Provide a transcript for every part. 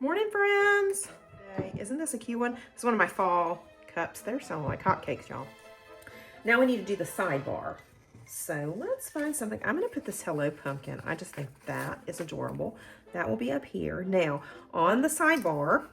Morning, friends. Hey, isn't this a cute one? It's one of my fall cups. They're selling like hotcakes, y'all. Now we need to do the sidebar. So let's find something. I'm going to put this Hello Pumpkin. I just think that is adorable. That will be up here. Now, on the sidebar,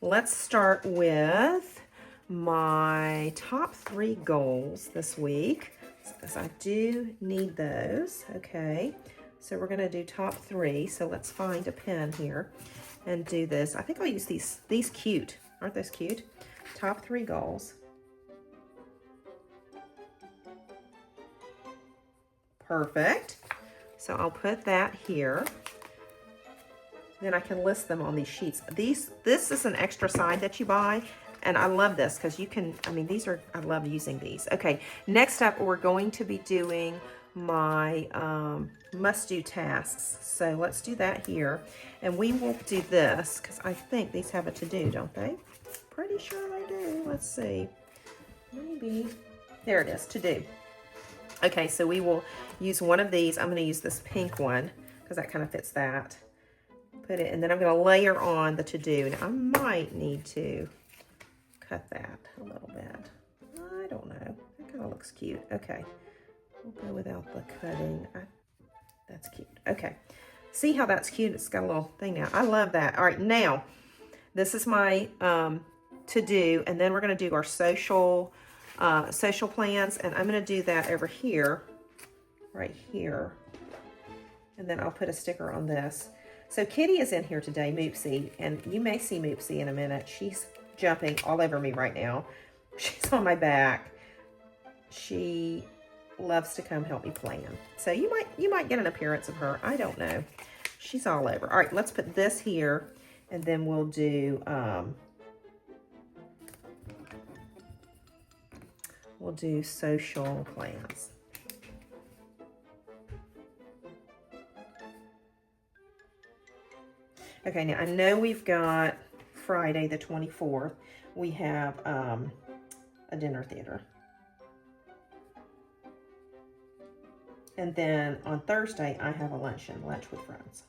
let's start with my top 3 goals this week, because I do need those. Okay, so we're going to do top 3. So let's find a pen here and do this. I think I'll use these cute. Aren't those cute? Top 3 goals. Perfect. So I'll put that here. Then I can list them on these sheets. This is an extra side that you buy, and I love this because you can, I mean, I love using these. Okay, next up, we're going to be doing my must-do tasks. So let's do that here. And we will do this because I think these have a to-do, don't they? Pretty sure they do. Let's see. Maybe. There it is, to-do. Okay, so we will use one of these. I'm going to use this pink one because that kind of fits that. Put it, and then I'm going to layer on the to-do. Now, I might need to cut that a little bit. I don't know. That kind of looks cute. Okay. We'll go without the cutting. That's cute. Okay. See how that's cute? It's got a little thing now. I love that. All right, now, this is my to-do, and then we're going to do our social plans, and I'm going to do that over here, right here, and then I'll put a sticker on this. So Kitty is in here today, Moopsie, and you may see Moopsie in a minute. She's jumping all over me right now. She's on my back. She loves to come help me plan. So you might get an appearance of her. I don't know. She's all over. All right, let's put this here, and then we'll do social plans. Okay, now I know we've got Friday the 24th. We have a dinner theater. And then on Thursday, I have a lunch with friends.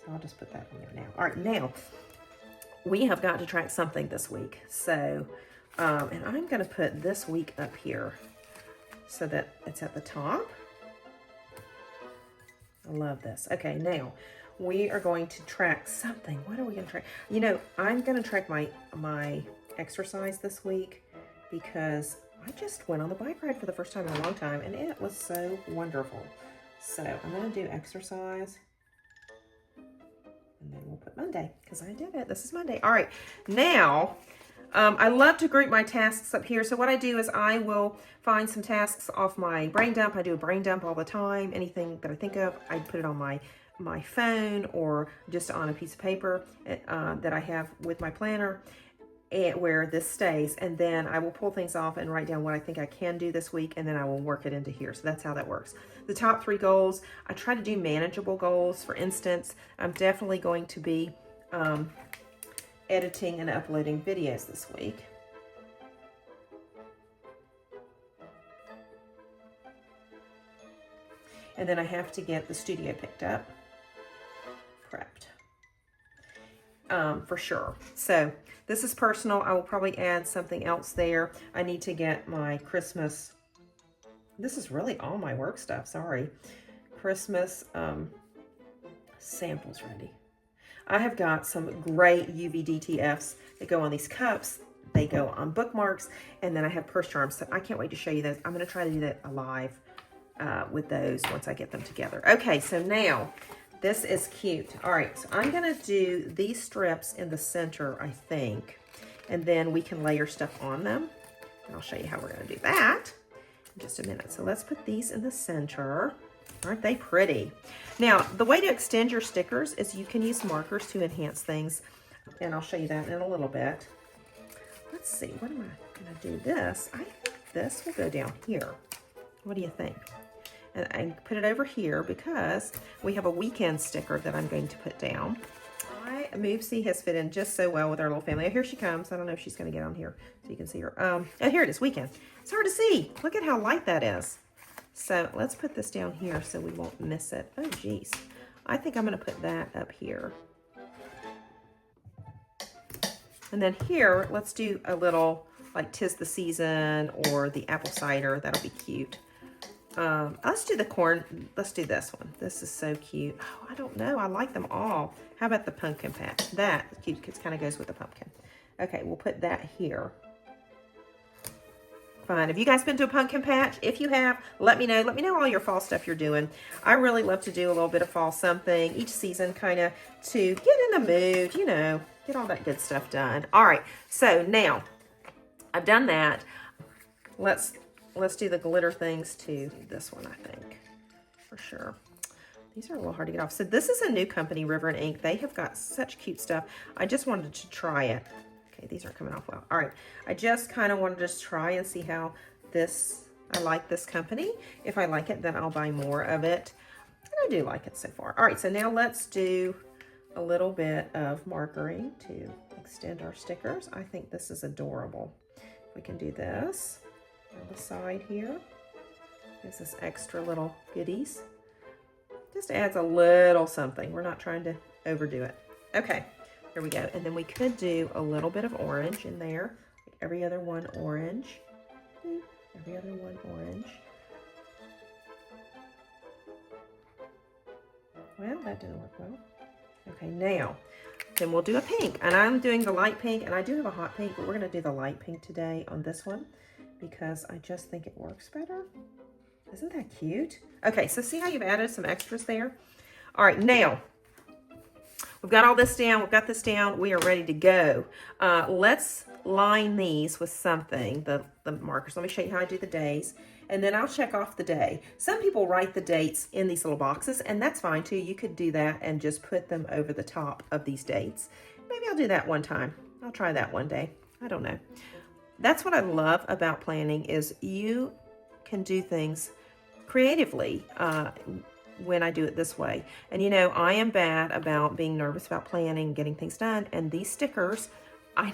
So I'll just put that on there now. All right, now we have got to track something this week. So, and I'm going to put this week up here so that it's at the top. I love this. Okay, now we are going to track something. What are we going to track? You know, I'm going to track my exercise this week because I just went on the bike ride for the first time in a long time, and it was so wonderful. So I'm going to do exercise, and then we'll put Monday because I did it. This is Monday. All right, now I love to group my tasks up here. So what I do is I will find some tasks off my brain dump. I do a brain dump all the time. Anything that I think of, I put it on my phone or just on a piece of paper that I have with my planner, where this stays, and then I will pull things off and write down what I think I can do this week, and then I will work it into here. So that's how that works. The top 3 goals, I try to do manageable goals. For instance, I'm definitely going to be editing and uploading videos this week. And then I have to get the studio picked up, prepped. For sure. So this is personal. I will probably add something else there. I need to get my Christmas. This is really all my work stuff. Sorry. Christmas samples ready. I have got some great UV DTFs that go on these cups. They go on bookmarks, and then I have purse charms. So I can't wait to show you those. I'm going to try to do that live with those once I get them together. Okay, so now this is cute. All right, so I'm going to do these strips in the center, I think, and then we can layer stuff on them. And I'll show you how we're going to do that in just a minute. So let's put these in the center. Aren't they pretty? Now, the way to extend your stickers is you can use markers to enhance things, and I'll show you that in a little bit. Let's see, what am I going to do this? I think this will go down here. What do you think? And I put it over here because we have a weekend sticker that I'm going to put down. Moopsie has fit in just so well with our little family. Oh, here she comes. I don't know if she's going to get on here so you can see her. Oh, here it is, weekend. It's hard to see. Look at how light that is. So let's put this down here so we won't miss it. Oh, geez. I think I'm going to put that up here. And then here, let's do a little like 'Tis the Season or the apple cider. That'll be cute. Let's do the corn. Let's do this one. This is so cute. Oh, I don't know. I like them all. How about the pumpkin patch? That is cute because it kind of goes with the pumpkin. Okay, we'll put that here. Fun. Have you guys been to a pumpkin patch? If you have, let me know. Let me know all your fall stuff you're doing. I really love to do a little bit of fall something each season, kind of to get in the mood, you know, get all that good stuff done. All right, so now I've done that. Let's do the glitter things to this one, I think, for sure. These are a little hard to get off. So this is a new company, River and Ink. They have got such cute stuff. I just wanted to try it. Okay, these aren't coming off well. All right, I just kind of wanted to just try and see how this, I like this company. If I like it, then I'll buy more of it. And I do like it so far. All right, so now let's do a little bit of markering to extend our stickers. I think this is adorable. We can do this on the side here. Gives us extra little goodies. Just adds a little something. We're not trying to overdo it. Okay, here we go. And then we could do a little bit of orange in there. Like every other one orange. Every other one orange. Well, that didn't work well. Okay, now, then we'll do a pink. And I'm doing the light pink, and I do have a hot pink, but we're gonna do the light pink today on this one because I just think it works better. Isn't that cute? Okay, so see how you've added some extras there? All right, now, we've got all this down, we've got this down, we are ready to go. Let's line these with something, the markers. Let me show you how I do the days, and then I'll check off the day. Some people write the dates in these little boxes, and that's fine too. You could do that and just put them over the top of these dates. Maybe I'll do that one time. I'll try that one day. I don't know. That's what I love about planning is you can do things creatively when I do it this way. And you know, I am bad about being nervous about planning, getting things done, and these stickers, I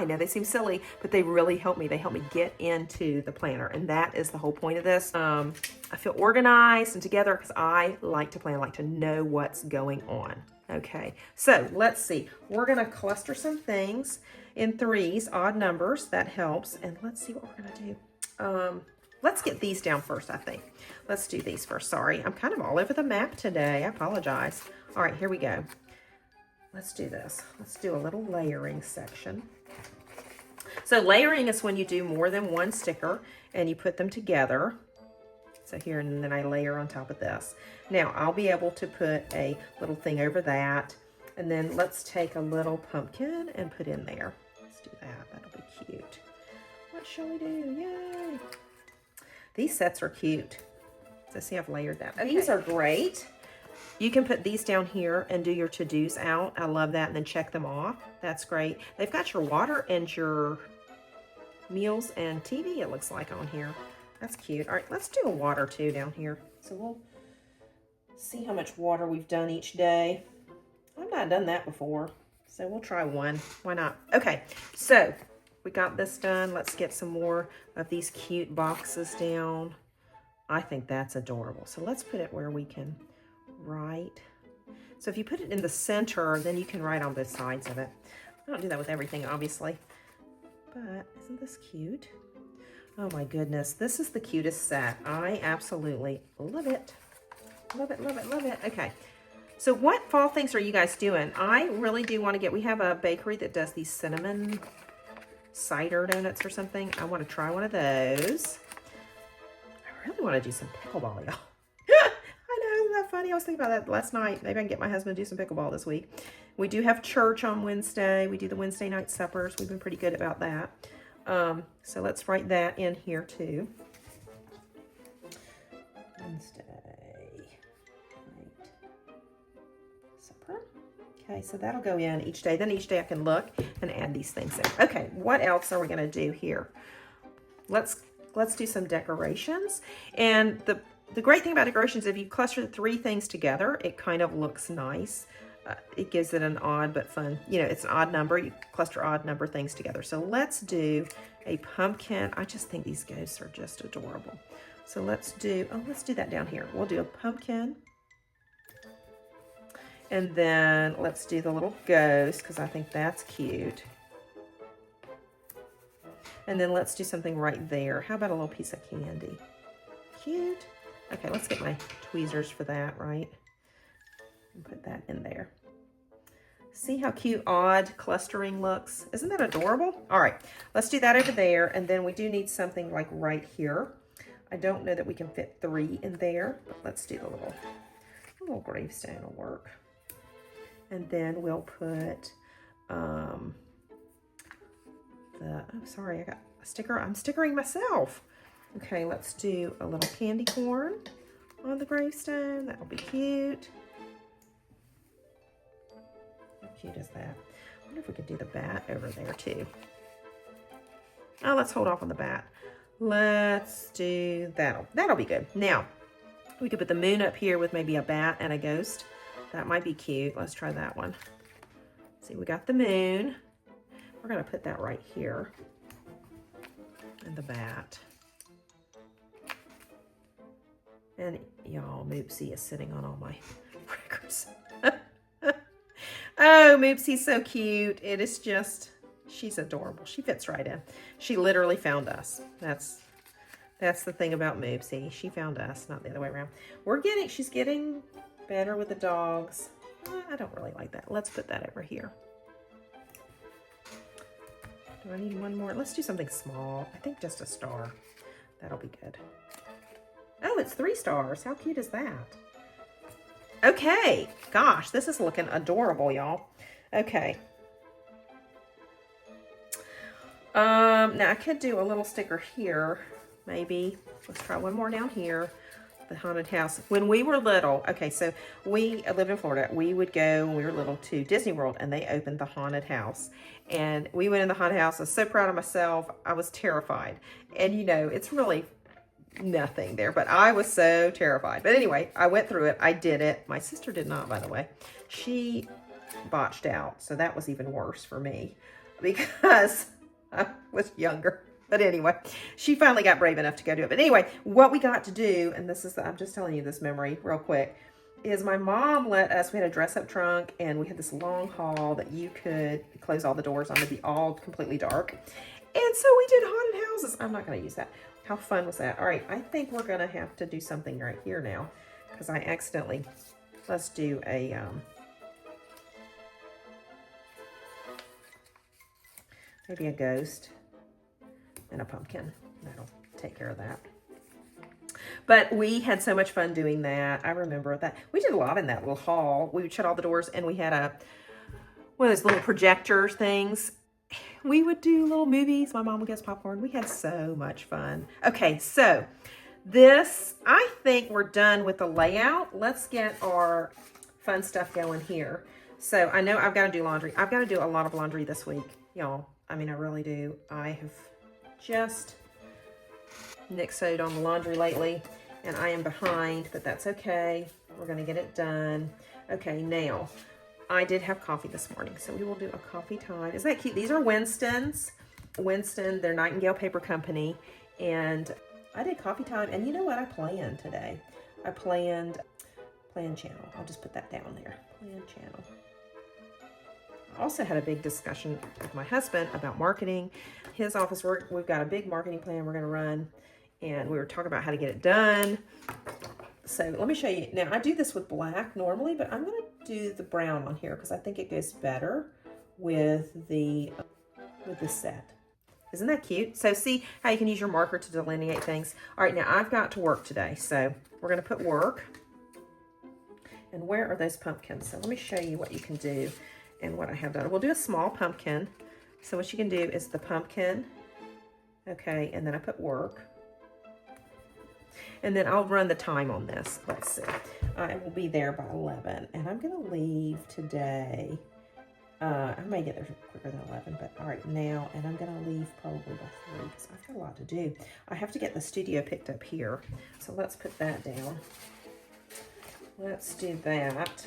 know they seem silly, but they really help me. They help me get into the planner, and that is the whole point of this. I feel organized and together because I like to plan, I like to know what's going on. Okay, so let's see. We're gonna cluster some things in threes, odd numbers, that helps. And let's see what we're gonna do. Let's get these down first, I think. Let's do these first. Sorry, I'm kind of all over the map today. I apologize. All right, here we go. Let's do this. Let's do a little layering section. So layering is when you do more than one sticker and you put them together. So here, and then I layer on top of this. Now, I'll be able to put a little thing over that. And then let's take a little pumpkin and put in there. Let's do that. That'll be cute. What shall we do? Yay! These sets are cute. So see, I've layered that. Okay. These are great. You can put these down here and do your to-dos out. I love that. And then check them off. That's great. They've got your water and your meals and TV, it looks like, on here. That's cute. All right, let's do a water too down here. So we'll see how much water we've done each day. I've not done that before, so we'll try one. Why not? Okay, so we got this done. Let's get some more of these cute boxes down. I think that's adorable. So let's put it where we can write. So if you put it in the center, then you can write on both sides of it. I don't do that with everything, obviously. But isn't this cute? Oh my goodness, this is the cutest set. I absolutely love it. Love it, love it, love it. Okay, so what fall things are you guys doing? I really do want to get, we have a bakery that does these cinnamon cider donuts or something. I want to try one of those. I really want to do some pickleball, y'all. I know, isn't that funny? I was thinking about that last night. Maybe I can get my husband to do some pickleball this week. We do have church on Wednesday. We do the Wednesday night suppers. We've been pretty good about that. So let's write that in here too. Wednesday night supper. Okay, so that'll go in each day. Then each day I can look and add these things in. Okay, what else are we going to do here? Let's do some decorations. And the great thing about decorations, if you cluster the three things together, it kind of looks nice. It gives it an odd but fun, you know, it's an odd number. You cluster odd number things together. So let's do a pumpkin. I just think these ghosts are just adorable. So let's do that down here. We'll do a pumpkin. And then let's do the little ghost because I think that's cute. And then let's do something right there. How about a little piece of candy? Cute. Okay, let's get my tweezers for that, right? And put that in there. See how cute, odd clustering looks? Isn't that adorable? All right, let's do that over there. And then we do need something like right here. I don't know that we can fit 3 in there, but let's do the little gravestone will work. And then we'll put oh, sorry, I got a sticker. I'm stickering myself. Okay, let's do a little candy corn on the gravestone. That'll be cute. How cute is that? I wonder if we could do the bat over there too. Oh, let's hold off on the bat. Let's do that'll be good. Now, we could put the moon up here with maybe a bat and a ghost. That might be cute. Let's try that one. See, we got the moon. We're gonna put that right here. And the bat. And y'all, Moopsie is sitting on all my records. Oh, Moopsie's so cute. It is just, she's adorable. She fits right in. She literally found us. That's the thing about Moopsie. She found us, not the other way around. She's getting better with the dogs. I don't really like that. Let's put that over here. Do I need one more? Let's do something small. I think just a star. That'll be good. Oh, it's 3 stars. How cute is that? Okay. Gosh, this is looking adorable, y'all. Okay. Now I could do a little sticker here, maybe. Let's try one more down here. The haunted house. When we were little, okay, so we live in Florida. We would go when we were little to Disney World, and they opened the haunted house. And we went in the haunted house. I was so proud of myself. I was terrified. And you know, it's really nothing there, but I was so terrified. But anyway, I went through it. I did it. My sister did not, by the way. She botched out, so that was even worse for me because I was younger. But anyway, she finally got brave enough to go do it. But anyway, what we got to do, and this is, I'm just telling you this memory real quick, is my mom let us, we had a dress-up trunk, and we had this long hall that you could close all the doors on to be all completely dark. And so we did haunted houses. I'm not going to use that. How fun was that? All right, I think we're going to have to do something right here now because I accidentally, let's do a, maybe a ghost and a pumpkin. That'll take care of that. But we had so much fun doing that. I remember that. We did a lot in that little hall. We would shut all the doors, and we had one of those little projector things. We would do little movies. My mom would get us popcorn. We had so much fun. Okay, so this, I think we're done with the layout. Let's get our fun stuff going here. So I know I've got to do laundry. I've got to do a lot of laundry this week, y'all. I mean, I really do. I have just nixoed on the laundry lately, and I am behind, but that's okay. We're going to get it done. Okay, now, I did have coffee this morning, so we will do a coffee time. Isn't that cute? These are Winston's. Winston, they're Nightingale Paper Company, and I did coffee time, and you know what I planned today? I planned channel. I'll just put that down there. Plan channel. I also had a big discussion with my husband about marketing. His office work, we've got a big marketing plan we're going to run, and we were talking about how to get it done. So let me show you. Now, I do this with black normally, but I'm going to do the brown on here because I think it goes better with the set. Isn't that cute? So see how you can use your marker to delineate things. All right, now I've got to work today, so we're going to put work. And where are those pumpkins? So let me show you what you can do and what I have done. We'll do a small pumpkin. So what you can do is the pumpkin, okay, and then I put work. And then I'll run the time on this. Let's see. I will be there by 11, and I'm going to leave today. I may get there quicker than 11, but all right, now, and I'm going to leave probably by 3 because I've got a lot to do. I have to get the studio picked up here, so let's put that down. Let's do that.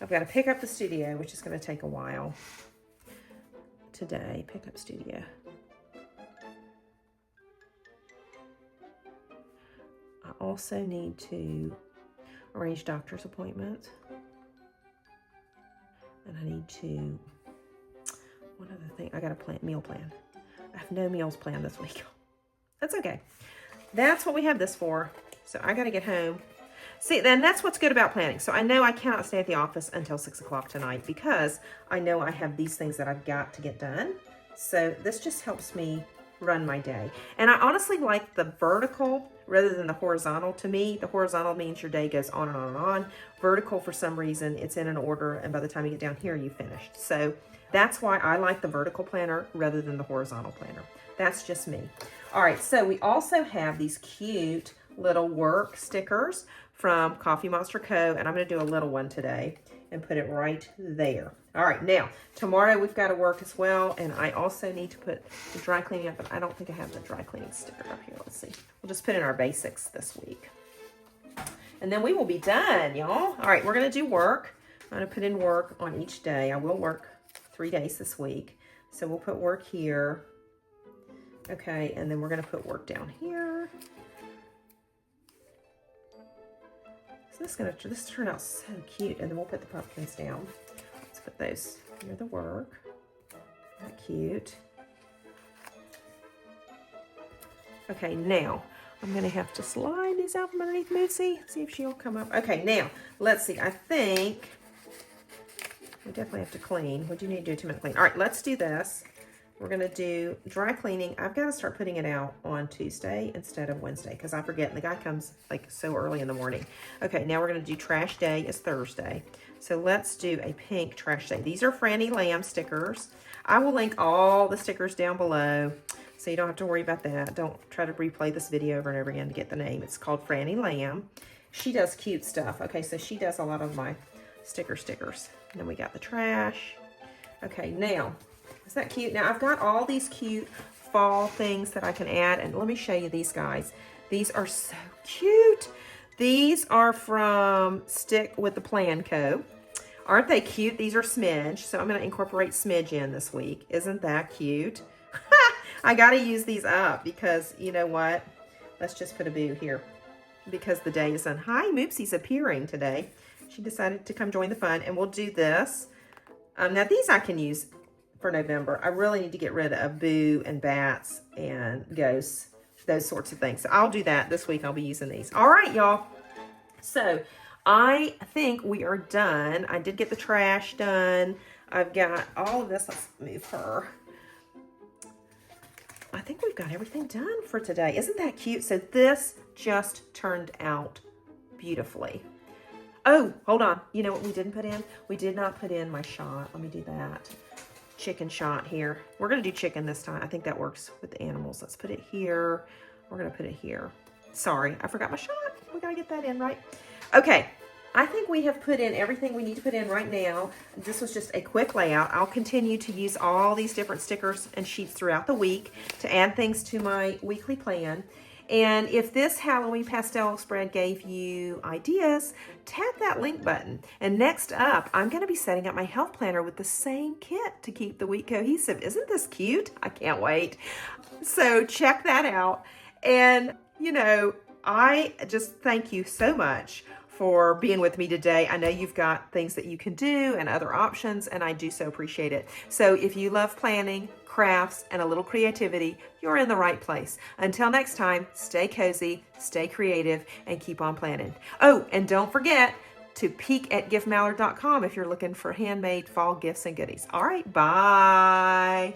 I've got to pick up the studio, which is going to take a while today. Pick up studio. I also need to arrange doctor's appointments. I need to, one other thing, I got a meal plan. I have no meals planned this week. That's okay. That's what we have this for. So I got to get home. See, then that's what's good about planning. So I know I cannot stay at the office until 6 o'clock tonight because I know I have these things that I've got to get done. So this just helps me run my day. And I honestly like the vertical rather than the horizontal. To me, the horizontal means your day goes on and on and on. Vertical, for some reason, it's in an order, and by the time you get down here, you finished. So that's why I like the vertical planner rather than the horizontal planner. That's just me. All right, so we also have these cute little work stickers from Coffee Monster Co. And I'm going to do a little one today and put it right there. All right, now, tomorrow we've got to work as well, and I also need to put the dry cleaning up, but I don't think I have the dry cleaning sticker up here. Let's see. We'll just put in our basics this week. And then we will be done, y'all. All right, we're going to do work. I'm going to put in work on each day. I will work 3 days this week. So we'll put work here. Okay, and then we're going to put work down here. So this turned out so cute. And then we'll put the pumpkins down. Let's put those near the work. Not cute. Okay, now I'm going to have to slide these out from underneath Moosey. See if she'll come up. Okay, now let's see. I think we definitely have to clean. We do need to do 2 minute clean. All right, let's do this. We're going to do dry cleaning. I've got to start putting it out on Tuesday instead of Wednesday because I forget. And the guy comes like so early in the morning. Okay, now we're going to do trash day is Thursday. So let's do a pink trash day. These are Franny Lamb stickers. I will link all the stickers down below so you don't have to worry about that. Don't try to replay this video over and over again to get the name. It's called Franny Lamb. She does cute stuff. Okay, so she does a lot of my stickers. And then we got the trash. Okay, now, is that cute? Now, I've got all these cute fall things that I can add. And let me show you these guys. These are so cute. These are from Stick with the Plan Co. Aren't they cute? These are Smidge. So I'm going to incorporate Smidge in this week. Isn't that cute? I got to use these up because, you know what? Let's just put a boo here because the day is done. Hi, Moopsie's appearing today. She decided to come join the fun, and we'll do this. Now, these I can use for November. I really need to get rid of Boo and Bats and Ghosts, those sorts of things. So I'll do that this week. I'll be using these. All right, y'all. So I think we are done. I did get the trash done. I've got all of this. Let's move her. I think we've got everything done for today. Isn't that cute? So this just turned out beautifully. Oh, hold on. You know what we didn't put in? We did not put in my shot. Let me do that. Chicken shot here. We're going to do chicken this time. I think that works with the animals. Let's put it here. We're going to put it here. Sorry, I forgot my shot. We got to get that in, right? Okay. I think we have put in everything we need to put in right now. This was just a quick layout. I'll continue to use all these different stickers and sheets throughout the week to add things to my weekly plan. And if this Halloween pastel spread gave you ideas, tap that link button. And next up, I'm going to be setting up my health planner with the same kit to keep the week cohesive. Isn't this cute? I can't wait. So check that out. And, you know, I just thank you so much for being with me today. I know you've got things that you can do and other options, and I do so appreciate it. So if you love planning, crafts, and a little creativity, you're in the right place. Until next time, stay cozy, stay creative, and keep on planning. Oh, and don't forget to peek at giftmallard.com if you're looking for handmade fall gifts and goodies. All right, bye.